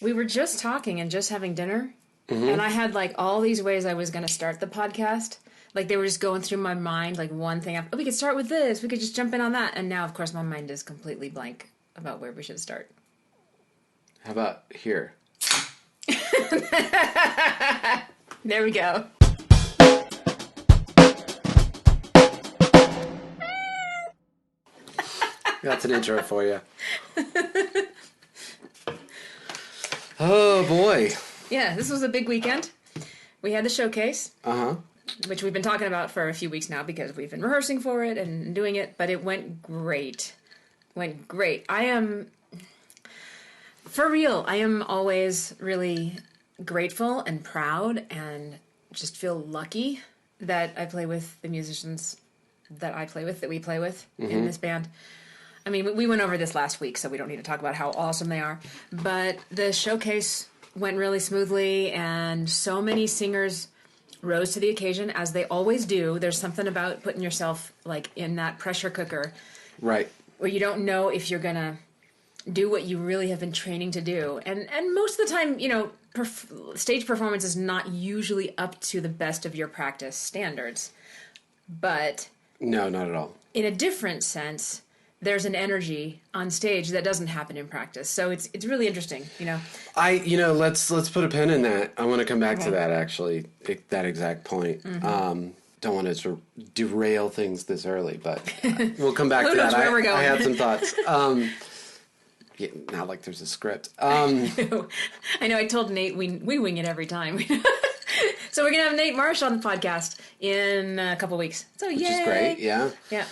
We were just talking and just having dinner, and I had like all these ways I was going to start the podcast. Like they were just going through my mind, like one thing. We could start with this. We could just jump in on that. And now, of course, my mind is completely blank about where we should start. How about here? There we go. That's an intro for you. Oh, boy. Yeah, this was a big weekend. We had the showcase. Uh-huh. Which we've been talking about for a few weeks now because we've been rehearsing for it and doing it, but it went great. Went great. I am always really grateful and proud and just feel lucky that I play with the musicians that we play with in this band. I mean, we went over this last week, so we don't need to talk about how awesome they are, but the showcase went really smoothly and so many singers rose to the occasion, as they always do. There's something about putting yourself like in that pressure cooker, Right. where you don't know if you're gonna do what you really have been training to do. And most of the time, you know, stage performance is not usually up to the best of your practice standards. But No, not at all. in a different sense, there's an energy on stage that doesn't happen in practice. So it's really interesting, you know. Let's put a pin in that. I want to come back to Okay. that, actually, that exact point. Don't want to sort of derail things this early, but we'll come back to knows that. where we're going. I had some thoughts. Yeah, not like there's a script. I know, I told Nate we wing it every time. So we're going to have Nate Marsh on the podcast in a couple weeks. So Which is great, yeah. Yeah.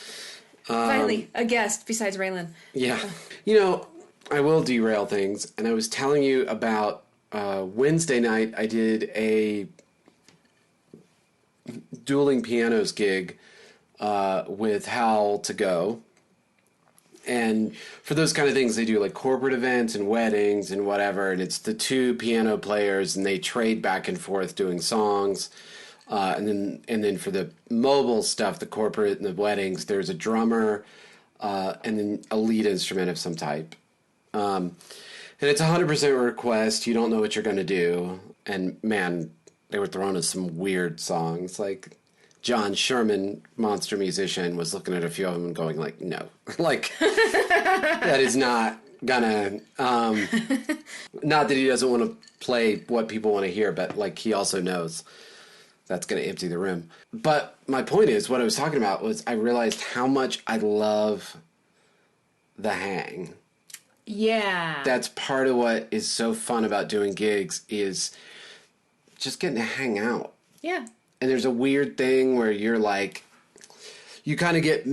Finally, a guest besides Raylan. Yeah. You know, I will derail things, and I was telling you about Wednesday night I did a dueling pianos gig with Hal to Go. And for those kind of things, they do like corporate events and weddings and whatever, and it's the two piano players, and they trade back and forth doing songs. And then for the mobile stuff, the corporate and the weddings, there's a drummer and then a lead instrument of some type. And it's 100% request. You don't know what you're going to do. And man, they were throwing us some weird songs. Like John Sherman, monster musician, was looking at a few of them and going like, no, like that is not gonna, not that he doesn't want to play what people want to hear, but like he also knows that's going to empty the room. But my point is, what I was talking about was I realized how much I love the hang. Yeah. That's part of what is so fun about doing gigs is just getting to hang out. Yeah. And there's a weird thing where you're like, you kind of get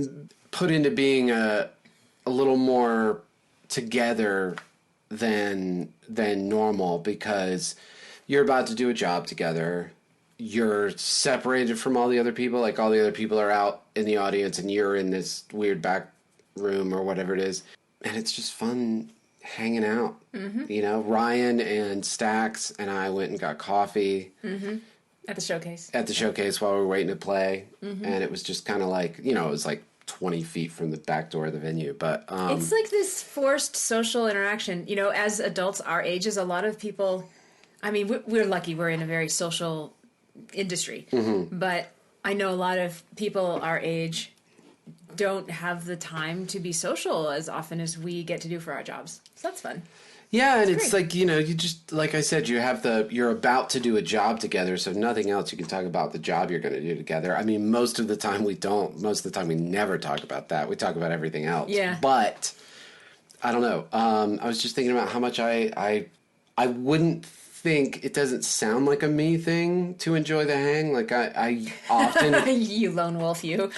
put into being a little more together than normal because you're about to do a job together. You're separated from all the other people. Like all the other people are out in the audience and you're in this weird back room or whatever it is. And it's just fun hanging out. Mm-hmm. You know, Ryan and Stax and I went and got coffee. Mm-hmm. At the showcase. At the showcase while we were waiting to play. Mm-hmm. And it was just kind of like, you know, it was like 20 feet from the back door of the venue. But it's like this forced social interaction. You know, as adults our ages, a lot of people, I mean, we're lucky. We're in a very social industry. Mm-hmm. But I know a lot of people our age don't have the time to be social as often as we get to do for our jobs. So that's fun. Yeah, and it's like, you know, you just, like I said, you're about to do a job together, so if nothing else, you can talk about the job you're going to do together. I mean, most of the time we don't. Most of the time we never talk about that. We talk about everything else. Yeah. But, I don't know. I was just thinking about how much I wouldn't think, it doesn't sound like a me thing to enjoy the hang. Like, I often... You lone wolf, you.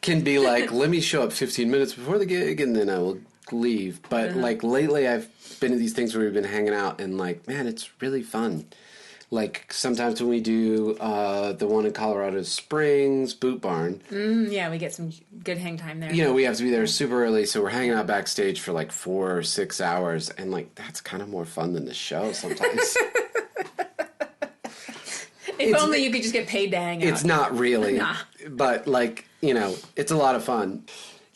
Can be like, let me show up 15 minutes before the gig, and then I will leave. But, like, lately I've been to these things where we've been hanging out, and, like, man, it's really fun. Like, sometimes when we do the one in Colorado Springs, Boot Barn. Yeah, we get some good hang time there. You know, we have to be there super early, so we're hanging out backstage for, like, 4 or 6 hours, and, like, that's kind of more fun than the show sometimes. If only you could just get paid to hang out. It's not really. Nah. But, like, you know, it's a lot of fun.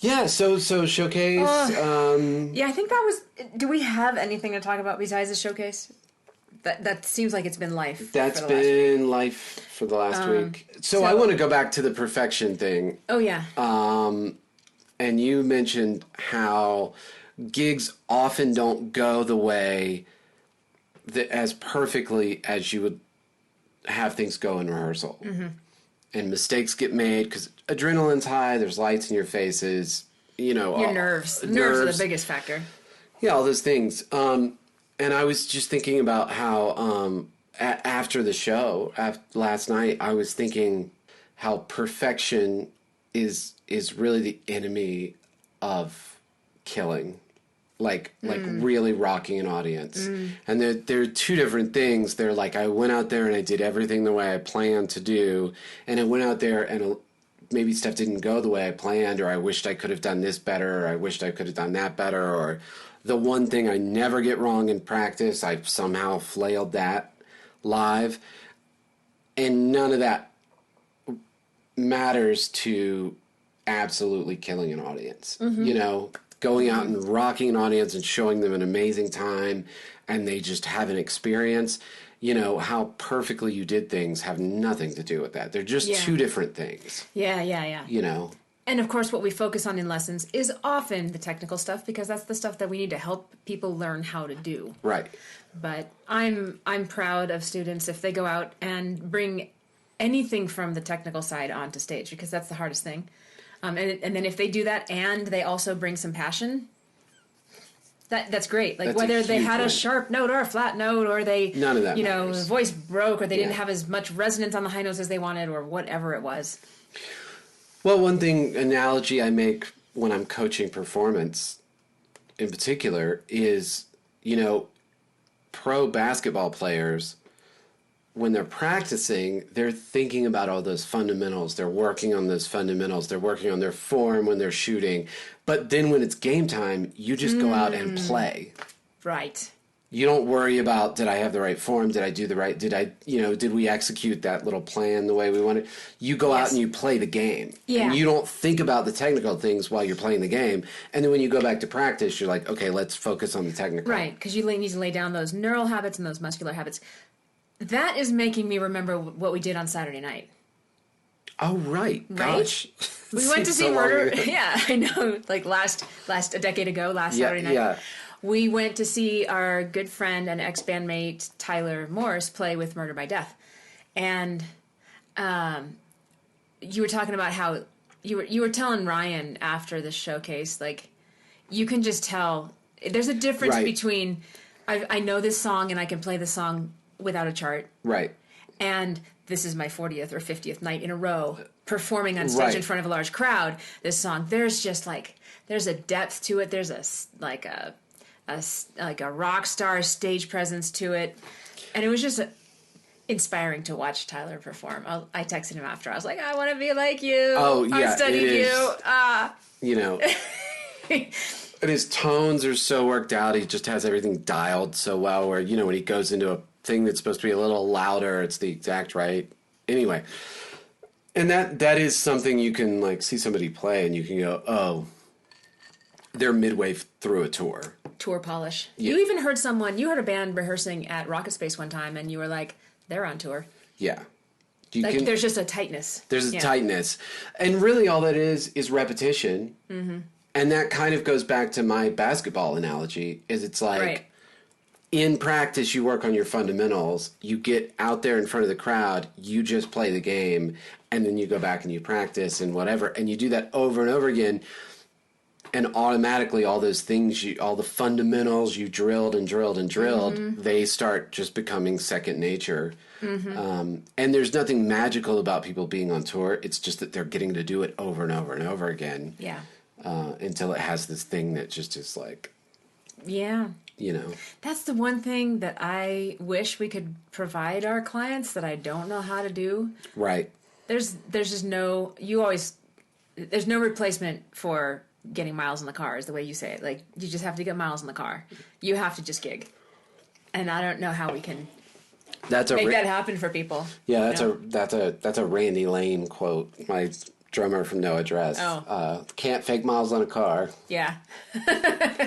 Yeah, so showcase. Yeah, I think that was... Do we have anything to talk about besides the showcase? That seems like it's been life. That's been life for the last week. So I want to go back to the perfection thing. Oh, yeah. And you mentioned how gigs often don't go the way that as perfectly as you would have things go in rehearsal. Mm-hmm. And mistakes get made because adrenaline's high, there's lights in your faces, you know. Your nerves. Nerves are the biggest factor. Yeah, all those things. And I was just thinking about how after the show, last night, I was thinking how perfection is really the enemy of killing. Like really rocking an audience. And there are two different things. They're like, I went out there and I did everything the way I planned to do. And I went out there and maybe stuff didn't go the way I planned, or I wished I could have done this better, or I wished I could have done that better, or the one thing I never get wrong in practice, I somehow flailed that live. And none of that matters to absolutely killing an audience. You know, going out and rocking an audience and showing them an amazing time and they just have an experience. You know, how perfectly you did things have nothing to do with that. They're just two different things. Yeah. You know? And of course, what we focus on in lessons is often the technical stuff because that's the stuff that we need to help people learn how to do. Right. But I'm proud of students if they go out and bring anything from the technical side onto stage because that's the hardest thing. And then if they do that and they also bring some passion, that's great. Like that's whether they had a sharp note or a flat note or they, none of that the voice broke or they didn't have as much resonance on the high notes as they wanted or whatever it was. Well, one analogy I make when I'm coaching performance in particular is, you know, pro basketball players, when they're practicing, they're thinking about all those fundamentals. They're working on those fundamentals. They're working on their form when they're shooting. But then when it's game time, you just go out and play. Right. You don't worry about, did I have the right form? Did I do the right, did we execute that little plan the way we wanted? You go out and you play the game. Yeah. And you don't think about the technical things while you're playing the game. And then when you go back to practice, you're like, okay, let's focus on the technical. Right, because you need to lay down those neural habits and those muscular habits. That is making me remember what we did on Saturday night. Oh, right. Gosh. We went to see Murder. Yeah, I know. Like a decade ago, Saturday night. Yeah. We went to see our good friend and ex-bandmate Tyler Morse play with Murder by Death. And you were talking about how you were telling Ryan after the showcase, like, you can just tell there's a difference between I know this song and I can play the song without a chart. Right. And this is my 40th or 50th night in a row performing on stage in front of a large crowd. This song, there's just there's a depth to it. There's a rock star stage presence to it. And it was just inspiring to watch Tyler perform. I texted him after. I was like, I want to be like you. Oh, yeah. I studied you. You know. And his tones are so worked out. He just has everything dialed so well where, you know, when he goes into a thing that's supposed to be a little louder, it's the exact right. Anyway, and that is something you can like see somebody play and you can go, oh, they're midway through a tour polish. Yeah. You even heard you heard a band rehearsing at Rocket Space one time and you were like, they're on tour. Yeah. There's just a tightness. There's a tightness. And really all that is repetition. Mm-hmm. And that kind of goes back to my basketball analogy is it's like, in practice, you work on your fundamentals. You get out there in front of the crowd. You just play the game. And then you go back and you practice and whatever. And you do that over and over again. And automatically all those things, all the fundamentals you drilled and drilled and drilled, they start just becoming second nature. Mm-hmm. And there's nothing magical about people being on tour. It's just that they're getting to do it over and over and over again. Yeah. Until it has this thing that just is like... Yeah. You know. That's the one thing that I wish we could provide our clients that I don't know how to do. Right. There's just no... There's no replacement for getting miles in the car is the way you say it. Like, you just have to get miles in the car. You have to just gig. And I don't know how we can make that happen for people. Yeah, that's a Randy Lane quote. My drummer from No Address. Can't fake miles on a car. Yeah.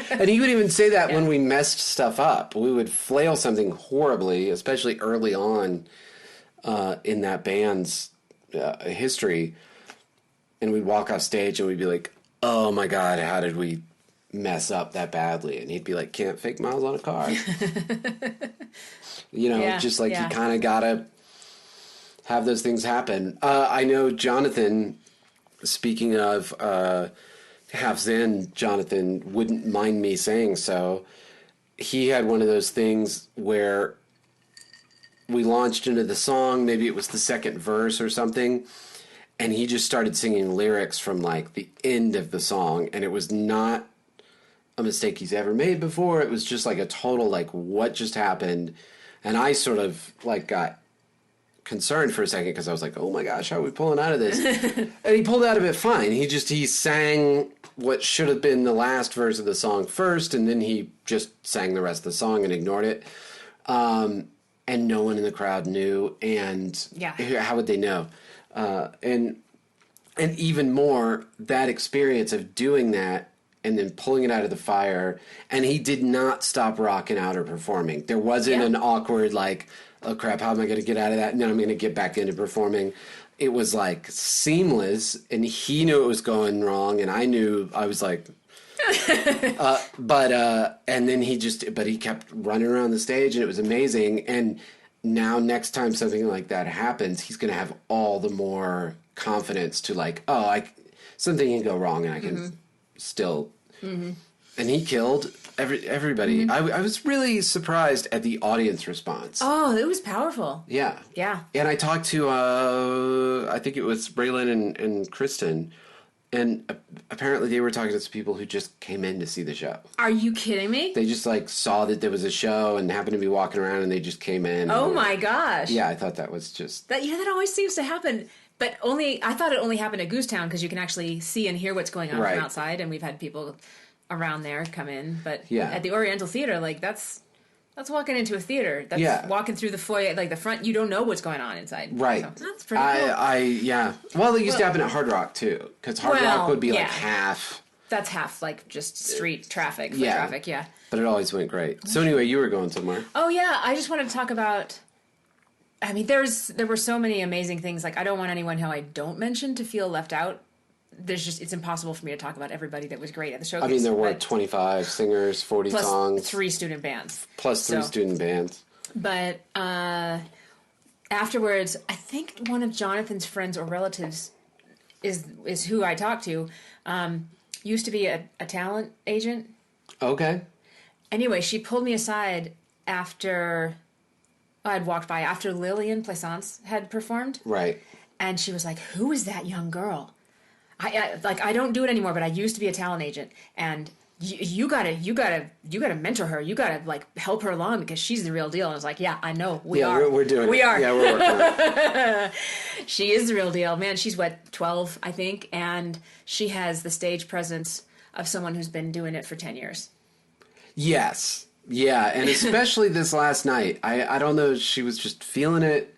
And he would even say that when we messed stuff up. We would flail something horribly, especially early on in that band's history. And we'd walk off stage and we'd be like, oh my God, how did we mess up that badly? And he'd be like, can't fake miles on a car. Just like you kind of got to have those things happen. I know Jonathan, speaking of Half Zen, Jonathan wouldn't mind me saying so. He had one of those things where we launched into the song, maybe it was the second verse or something, and he just started singing lyrics from like the end of the song, and it was not a mistake he's ever made before. It was just like a total like, what just happened? And I sort of like got concerned for a second because I was like, oh my gosh, how are we pulling out of this? And he pulled out of it fine. He sang what should have been the last verse of the song first, and then he just sang the rest of the song and ignored it. And no one in the crowd knew, and how would they know? And even more, that experience of doing that and then pulling it out of the fire, and he did not stop rocking out or performing. There wasn't an awkward like, oh crap, how am I going to get out of that? And then I'm going to get back into performing. It was like seamless, and he knew it was going wrong, and I knew. I was like, and then he kept running around the stage, and it was amazing. And now next time something like that happens, he's going to have all the more confidence to like, something can go wrong, and I can still. Mm-hmm. And he killed everybody. Mm-hmm. I was really surprised at the audience response. Oh, it was powerful. Yeah. Yeah. And I talked to, I think it was Braylon and Kristen, and apparently they were talking to some people who just came in to see the show. Are you kidding me? They just like saw that there was a show and happened to be walking around, and they just came in. Oh my gosh. Yeah, I thought that was just... That always seems to happen. But I thought it only happened at Goosetown because you can actually see and hear what's going on from outside, and we've had people around there come in. But at the Oriental Theater, like that's walking into a theater. That's walking through the foyer, like the front. You don't know what's going on inside. Right. So that's pretty cool. Well, it used to happen at Hard Rock too, because Hard Rock would be like half. That's half like just street traffic, foot traffic. Yeah. But it always went great. So anyway, you were going somewhere. Oh yeah, I just wanted to talk about. I mean, there were so many amazing things. Like, I don't want anyone who I don't mention to feel left out. It's impossible for me to talk about everybody that was great at the showcase. I mean, there were 25 singers, 40 plus songs. 3 student bands. Plus 3 student bands. But afterwards, I think one of Jonathan's friends or relatives is who I talked to. Used to be a talent agent. Okay. Anyway, she pulled me aside after... I'd walked by after Lillian Plaisance had performed. Right. And she was like, who is that young girl? I don't do it anymore, but I used to be a talent agent, and you gotta mentor her. You gotta like help her along because she's the real deal. And I was like, yeah, I know. We are. We're doing it. We are. Yeah, we're working on it. She is the real deal. Man, she's 12, I think, and she has the stage presence of someone who's been doing it for 10 years. Yes. Yeah, and especially this last night. I don't know if she was just feeling it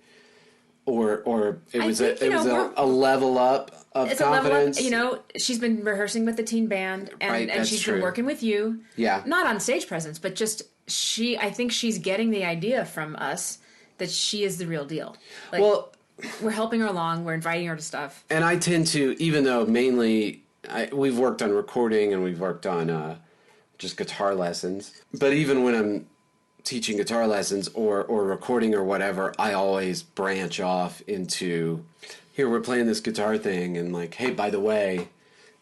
or it was a level up of confidence. A level up, she's been rehearsing with the teen band and she's been working with you. Yeah. Not on stage presence, but just I think she's getting the idea from us that she is the real deal. Like, we're helping her along, we're inviting her to stuff. And I tend to, even though mainly we've worked on recording and we've worked on just guitar lessons. But even when I'm teaching guitar lessons or recording or whatever, I always branch off into, here, we're playing this guitar thing, and like, hey, by the way,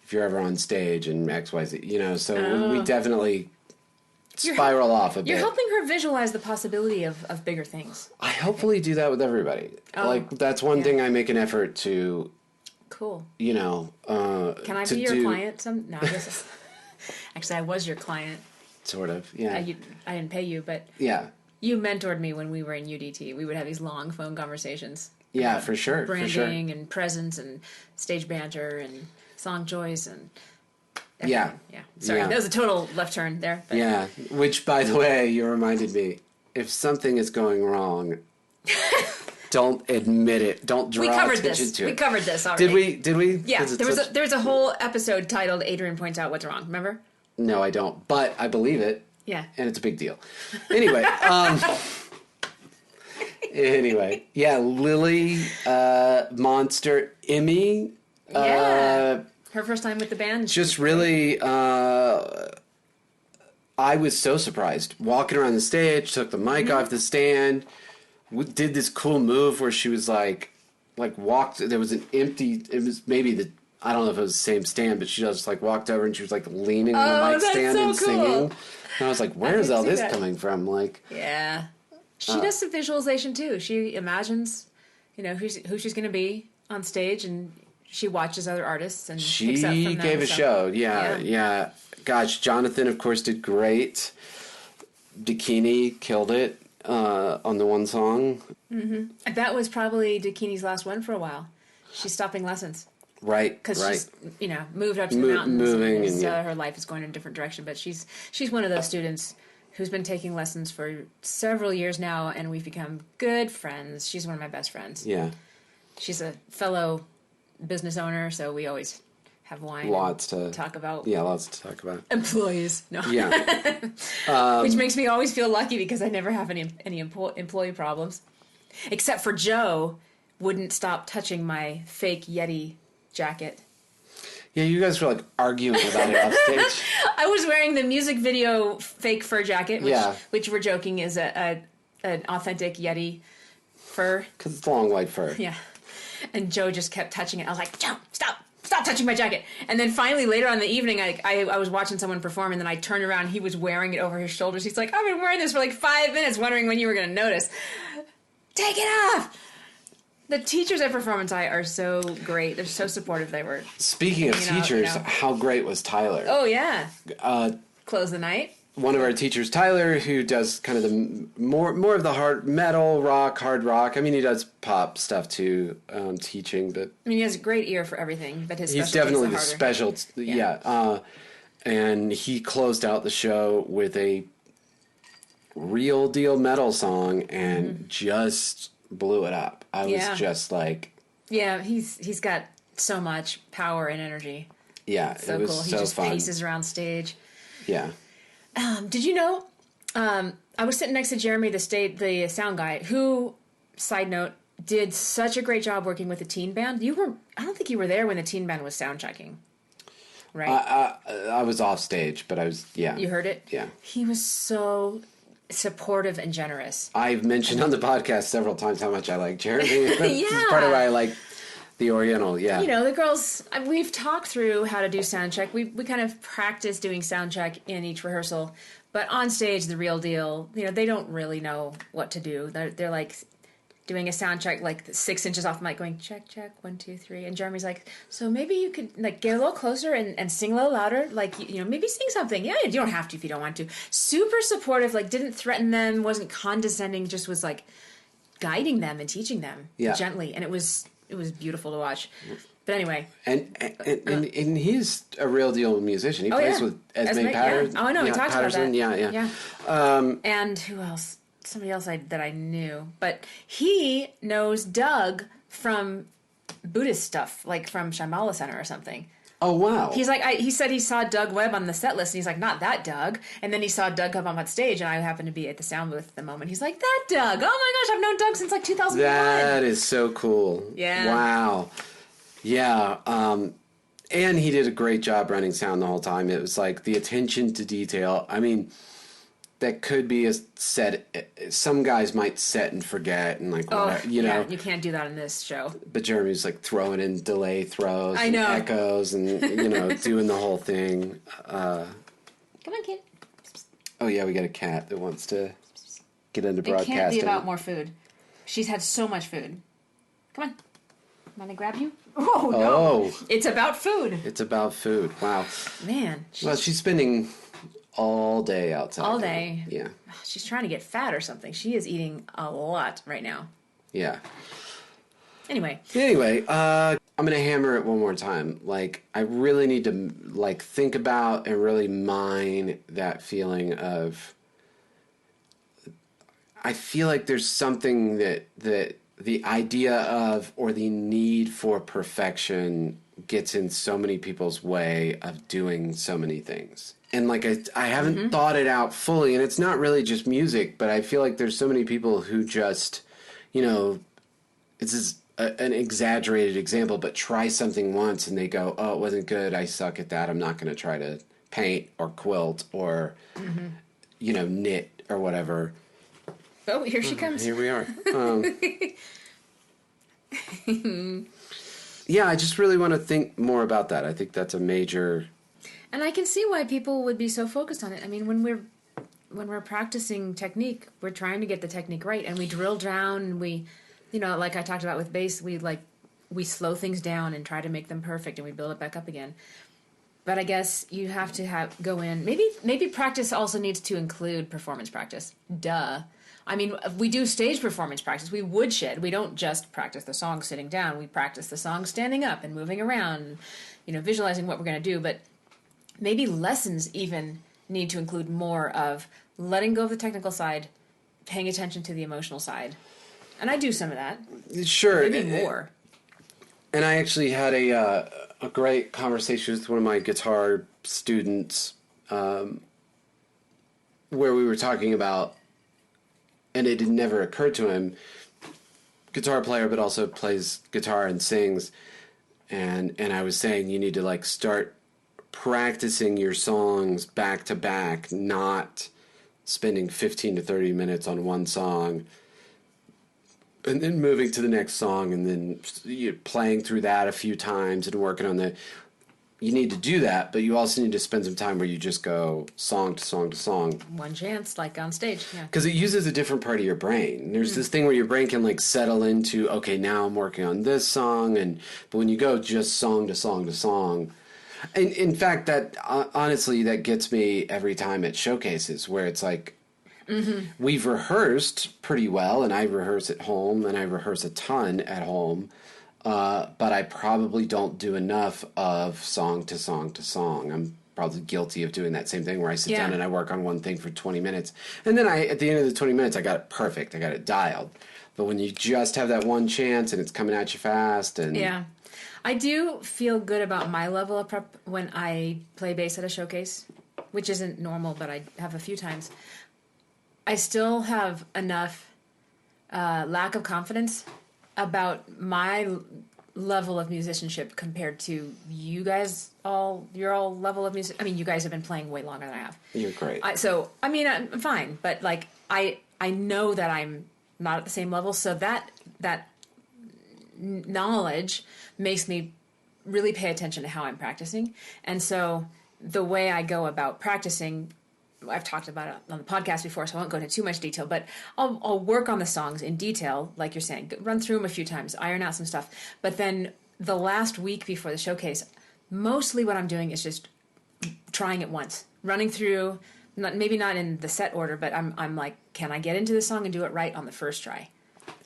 if you're ever on stage and XYZ, so we definitely spiral off a bit. You're helping her visualize the possibility of bigger things. I hopefully do that with everybody. Like, that's one thing I make an effort to... Cool. Can I be your client? No, I guess... Actually, I was your client. Sort of, yeah. I didn't pay you, but you mentored me when we were in UDT. We would have these long phone conversations. Yeah, for sure. Branding and presence and stage banter and song choice and everything. Yeah. Sorry, that was a total left turn there. But. Yeah, which, by the way, you reminded me, if something is going wrong, Don't admit it. Don't draw attention to it. We covered this already. Did we? Yeah, there's a whole episode titled Adrienne Points Out What's Wrong. Remember? No, I don't. But I believe it. Yeah. And it's a big deal. Anyway. Anyway. Yeah, Lily, Monster, Emmy. Yeah. Her first time with the band. Just really... I was so surprised. Walking around the stage, took the mic off the stand, did this cool move where she was like walked. There was an empty. It was maybe I don't know if it was the same stand, but she just like walked over and she was like leaning on the mic stand and singing. And I was like, "Where's all this coming from?" Like, yeah, she does some visualization too. She imagines, who she's going to be on stage, and she watches other artists and picks up from them. She gave a show. Yeah. Gosh, Jonathan, of course, did great. Dakini killed it on the one song. Mm-hmm. That was probably Dakini's last one for a while. She's stopping lessons. Right, because she's moved up to the mountains, and her life is going in a different direction. But she's one of those students who's been taking lessons for several years now, and we've become good friends. She's one of my best friends. Yeah, she's a fellow business owner, so we always have wine. Lots to talk about. Yeah, lots to talk about. Employees, no. Yeah, which makes me always feel lucky because I never have any employee problems, except for Joe wouldn't stop touching my fake Yeti jacket. Yeah, you guys were like arguing about it off stage. I was wearing the music video fake fur jacket, which we're joking is an authentic Yeti fur. Because it's long white fur. Yeah. And Joe just kept touching it. I was like, Joe, stop touching my jacket. And then finally later on in the evening, I was watching someone perform, and then I turned around. He was wearing it over his shoulders. He's like, I've been wearing this for like 5 minutes, wondering when you were going to notice. Take it off! The teachers at Performance Eye are so great. They're so supportive. They were. Speaking of teachers, how great was Tyler? Oh, yeah. Close the night. One of our teachers, Tyler, who does kind of the more of the hard metal, hard rock. I mean, he does pop stuff too, teaching. But I mean, he has a great ear for everything. But he's definitely the special. Yeah. And he closed out the show with a real deal metal song and just blew it up. I was just like... Yeah, he's got so much power and energy. Yeah, so it was cool. He so just fun. paces around stage. Yeah. Did you know, I was sitting next to Jeremy, the sound guy, who, side note, did such a great job working with the teen band. I don't think you were there when the teen band was sound checking. Right? I was off stage, but I was, yeah. You heard it? Yeah. He was so supportive and generous. I've mentioned on the podcast several times how much I like Jeremy. This is part of why I like the Oriental, yeah. The girls, we've talked through how to do sound check. We kind of practice doing sound check in each rehearsal. But on stage, the real deal, they don't really know what to do. They're like doing a sound check like 6 inches off the mic going, check, 1, 2, 3. And Jeremy's like, so maybe you could like get a little closer and sing a little louder. Like, maybe sing something. Yeah, you don't have to if you don't want to. Super supportive, like didn't threaten them, wasn't condescending, just was like guiding them and teaching them gently. And it was beautiful to watch. But anyway. And he's a real deal musician. He plays with Esme Patterson. Yeah. Oh, no, he talks Patterson. about that. Yeah. And who else? Somebody else that I knew. But he knows Doug from Buddhist stuff, like from Shambhala Center or something. Oh, wow. He's like, he said he saw Doug Webb on the set list, and he's like, not that Doug. And then he saw Doug come up on stage, and I happened to be at the sound booth at the moment. He's like, that Doug. Oh, my gosh, I've known Doug since like 2001. That is so cool. Yeah. Wow. Yeah. And he did a great job running sound the whole time. It was like the attention to detail. I mean, that could be a set. Some guys might set and forget and like, whatever, you can't do that in this show. But Jeremy's like throwing in delay throws and echoes and, doing the whole thing. Come on, kid. Oh, yeah, we got a cat that wants to get into broadcasting. It can't be about more food. She's had so much food. Come on. Want to grab you? Oh, no. Oh. It's about food. It's about food. Wow. Man. Well, she's spending all day outside. All day. Yeah. She's trying to get fat or something. She is eating a lot right now. Yeah. Anyway, I'm going to hammer it one more time. Like, I really need to, like, think about and really mine that feeling of... I feel like there's something that the idea of or the need for perfection gets in so many people's way of doing so many things. And like I haven't thought it out fully, and it's not really just music, but I feel like there's so many people who just, you know, it's just an exaggerated example, but try something once and they go, oh, it wasn't good, I suck at that, I'm not going to try to paint or quilt or, you know, knit or whatever. Oh, here she comes. Here we are. Yeah, I just really want to think more about that. I think that's a major... And I can see why people would be so focused on it. I mean, when we're practicing technique, we're trying to get the technique right, and we drill down, and we, you know, like I talked about with bass, we slow things down and try to make them perfect, and we build it back up again. But I guess you have to go in. Maybe practice also needs to include performance practice. Duh. I mean, we do stage performance practice. We woodshed. We don't just practice the song sitting down. We practice the song standing up and moving around, you know, visualizing what we're going to do. But maybe lessons even need to include more of letting go of the technical side, paying attention to the emotional side. And I do some of that. Sure. Maybe more. And I actually had a great conversation with one of my guitar students where we were talking about, and it had never occurred to him, guitar player, but also plays guitar and sings. And I was saying you need to like start practicing your songs back to back, not spending 15 to 30 minutes on one song and then moving to the next song and then playing through that a few times and working on the... You need to do that, but you also need to spend some time where you just go song to song to song. One chance, like on stage, yeah. Because it uses a different part of your brain. There's this thing where your brain can like settle into, okay, now I'm working on this song, but when you go just song to song to song... And in fact, that honestly, that gets me every time at showcases where it's like, we've rehearsed pretty well, and I rehearse at home, and I rehearse a ton at home, but I probably don't do enough of song to song to song. I'm probably guilty of doing that same thing where I sit down and I work on one thing for 20 minutes, and then at the end of the 20 minutes, I got it perfect. I got it dialed. But when you just have that one chance and it's coming at you fast and... Yeah. I do feel good about my level of prep when I play bass at a showcase, which isn't normal, but I have a few times. I still have enough lack of confidence about my level of musicianship compared to you guys your all level of music. I mean, you guys have been playing way longer than I have. You're great. I'm fine, but like I know that I'm not at the same level, so that knowledge makes me really pay attention to how I'm practicing. And so the way I go about practicing, I've talked about it on the podcast before, so I won't go into too much detail, but I'll work on the songs in detail, like you're saying, run through them a few times, iron out some stuff. But then the last week before the showcase, mostly what I'm doing is just trying it once, running through, maybe not in the set order, but I'm like, can I get into the song and do it right on the first try?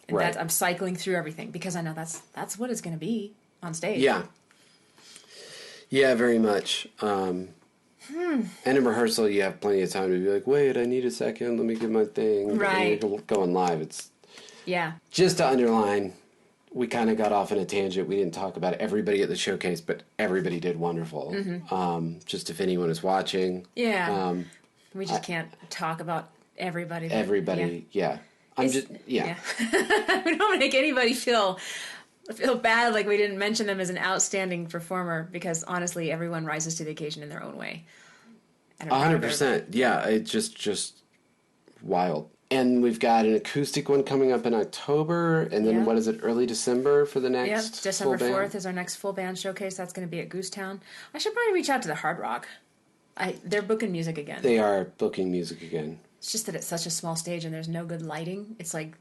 And right. I'm cycling through everything because I know that's what it's going to be on stage. Yeah. Yeah, very much. And in rehearsal, you have plenty of time to be like, wait, I need a second. Let me get my thing. Right. Going live. Just to underline, we kind of got off on a tangent. We didn't talk about everybody at the showcase, but everybody did wonderful. Just if anyone is watching. Yeah. We just can't talk about everybody. Everybody, yeah. We don't make anybody feel bad like we didn't mention them as an outstanding performer, because honestly, everyone rises to the occasion in their own way. 100%. Yeah, it's just wild. And we've got an acoustic one coming up in October, and then what is it, early December for the next December full 4th is our next full band showcase. That's going to be at Goosetown. I should probably reach out to the Hard Rock. They're booking music again. They are booking music again. It's just that it's such a small stage and there's no good lighting. It's like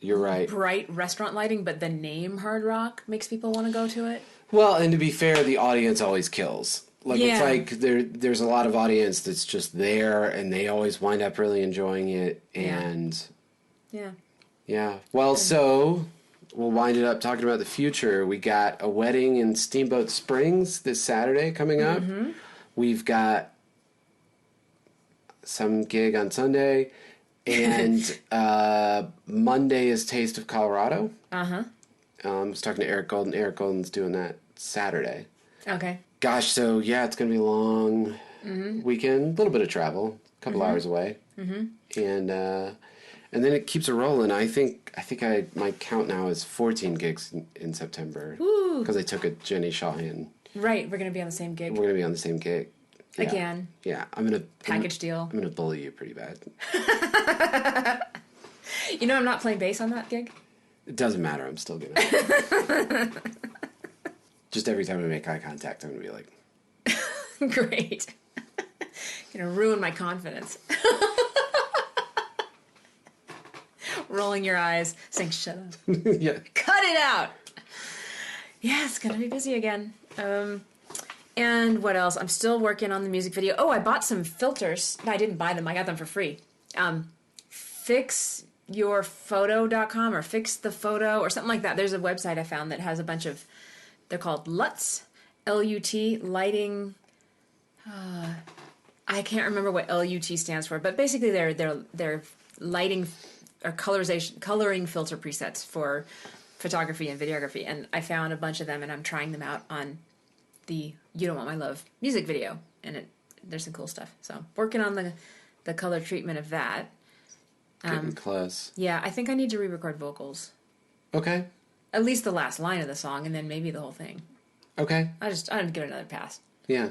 you're right, bright restaurant lighting, but the name Hard Rock makes people want to go to it. Well, and to be fair, the audience always kills. Like it's like there's a lot of audience that's just there, and they always wind up really enjoying it. And yeah. Well, so we'll wind it up talking about the future. We got a wedding in Steamboat Springs this Saturday coming up. We've got some gig on Sunday, And Monday is Taste of Colorado. Uh-huh. I was talking to Eric Golden. Eric Golden's doing that Saturday. Okay. Gosh, so yeah, it's going to be a long weekend. A little bit of travel, a couple hours away. And then it keeps it rolling. I think my count now is 14 gigs in September. Because I took a Jenny Shawhan. Right, we're going to be on the same gig. We're going to be on the same gig. Yeah. Again. Yeah, Package deal. I'm going to bully you pretty bad. You know I'm not playing bass on that gig? It doesn't matter. I'm still going to. Just every time we make eye contact, I'm going to be like... Great. Going to ruin my confidence. Rolling your eyes, saying, shut up. Yeah. Cut it out. Yeah, it's going to be busy again. And what else? I'm still working on the music video. Oh, I bought some filters. No, I didn't buy them. I got them for free. Fixyourphoto.com or Fix the Photo or something like that. There's a website I found that has a bunch of, they're called LUTs, L-U-T, lighting. I can't remember what LUT stands for, but basically they're lighting or coloring filter presets for photography and videography. And I found a bunch of them and I'm trying them out on the You Don't Want My Love music video. And there's some cool stuff. So working on the color treatment of that. Getting close. Yeah, I think I need to re-record vocals. Okay. At least the last line of the song and then maybe the whole thing. Okay. I'd give it another pass. Yeah.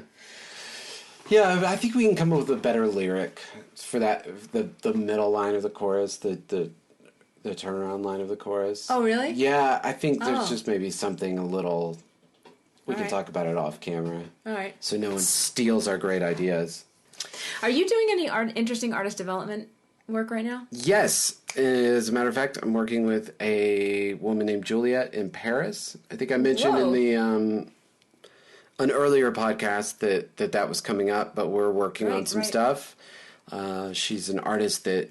Yeah, I think we can come up with a better lyric for that, the middle line of the chorus, the turnaround line of the chorus. Oh, really? Yeah, I think there's just maybe something a little... We can talk about it off camera. All right. So no one steals our great ideas. Are you doing any interesting artist development work right now? Yes. As a matter of fact, I'm working with a woman named Juliet in Paris. I think I mentioned in the an earlier podcast that was coming up, but we're working on some stuff. She's an artist that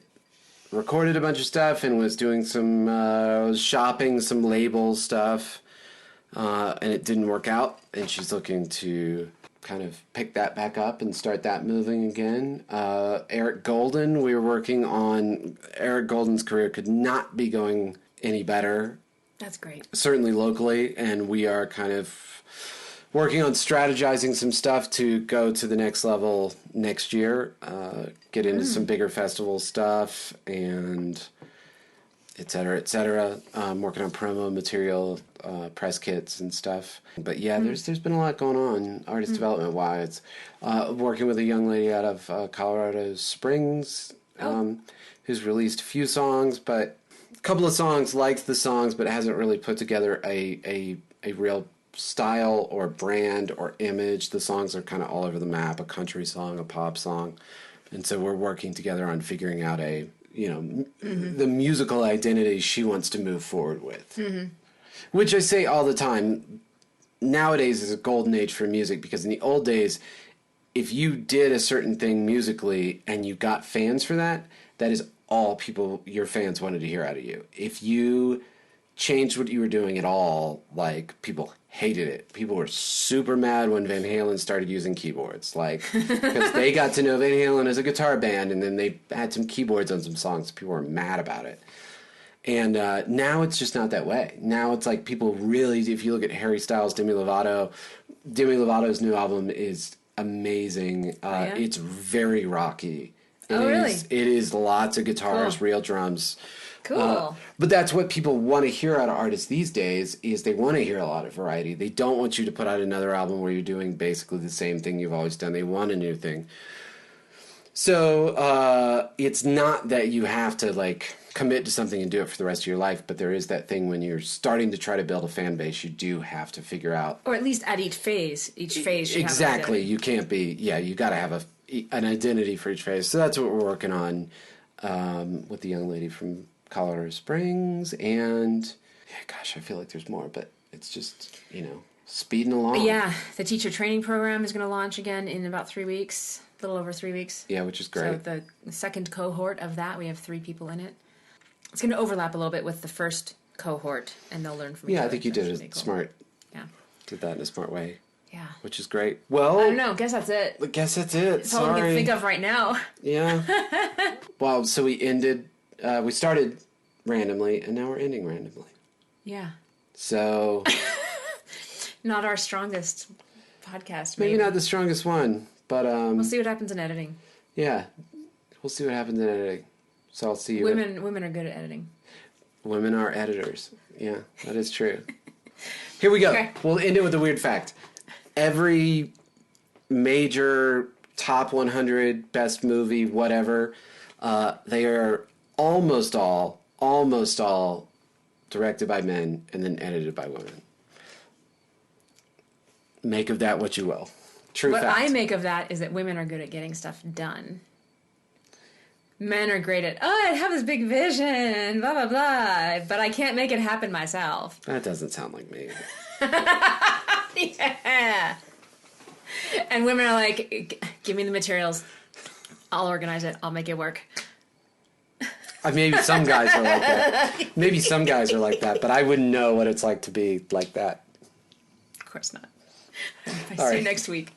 recorded a bunch of stuff and was doing some shopping, some label stuff. And it didn't work out, and she's looking to kind of pick that back up and start that moving again. Eric Golden, we were working on... Eric Golden's career could not be going any better. That's great. Certainly locally, and we are kind of working on strategizing some stuff to go to the next level next year, get into some bigger festival stuff, and... et cetera, et cetera. Working on promo material, press kits and stuff. But yeah, there's been a lot going on artist development wise. Working with a young lady out of Colorado Springs, who's released a few songs, but a couple of songs, likes the songs, but hasn't really put together a real style or brand or image. The songs are kind of all over the map, a country song, a pop song. And so we're working together on figuring out the musical identity she wants to move forward with. Which I say all the time, nowadays is a golden age for music, because in the old days, if you did a certain thing musically and you got fans for that, that is all your fans wanted to hear out of you. If you changed what you were doing at all, like, people hated it. People were super mad when Van Halen started using keyboards, because they got to know Van Halen as a guitar band, and then they had some keyboards on some songs. People were mad about it. And now it's just not that way. Now it's like people really, if you look at Harry Styles, Demi Lovato's new album is amazing. It's very rocky. Really? It is lots of guitars, real drums. Cool. But that's what people want to hear out of artists these days, is they want to hear a lot of variety. They don't want you to put out another album where you're doing basically the same thing you've always done. They want a new thing. So it's not that you have to commit to something and do it for the rest of your life, but there is that thing when you're starting to try to build a fan base, you do have to figure out... Or at least at each phase should exactly. have You can't be... Yeah, you got to have an identity for each phase. So that's what we're working on with the young lady from Colorado Springs, and I feel like there's more, but it's just, speeding along. Yeah, the teacher training program is going to launch again in about 3 weeks, a little over 3 weeks. Yeah, which is great. So the second cohort of that, we have 3 people in it. It's going to overlap a little bit with the first cohort, and they'll learn from each other. Yeah, I think you did it cool. smart. Yeah. Did that in a smart way. Yeah. Which is great. Well, I don't know. Guess that's it. I guess that's it. That's all we can think of right now. Yeah. Well, so we started randomly, and now we're ending randomly. Yeah. So. Not our strongest podcast. Maybe not the strongest one, but we'll see what happens in editing. Yeah, we'll see what happens in editing. So I'll see you. Women are good at editing. Women are editors. Yeah, that is true. Here we go. Okay. We'll end it with a weird fact. Every major top 100 best movie, whatever, they are almost all directed by men and then edited by women. Make of that what you will. True fact. What I make of that is that women are good at getting stuff done. Men are great at, I have this big vision, blah, blah, blah, but I can't make it happen myself. That doesn't sound like me. Yeah. And women are like, give me the materials. I'll organize it. I'll make it work. Maybe some guys are like that. But I wouldn't know what it's like to be like that. Of course not. See you next week.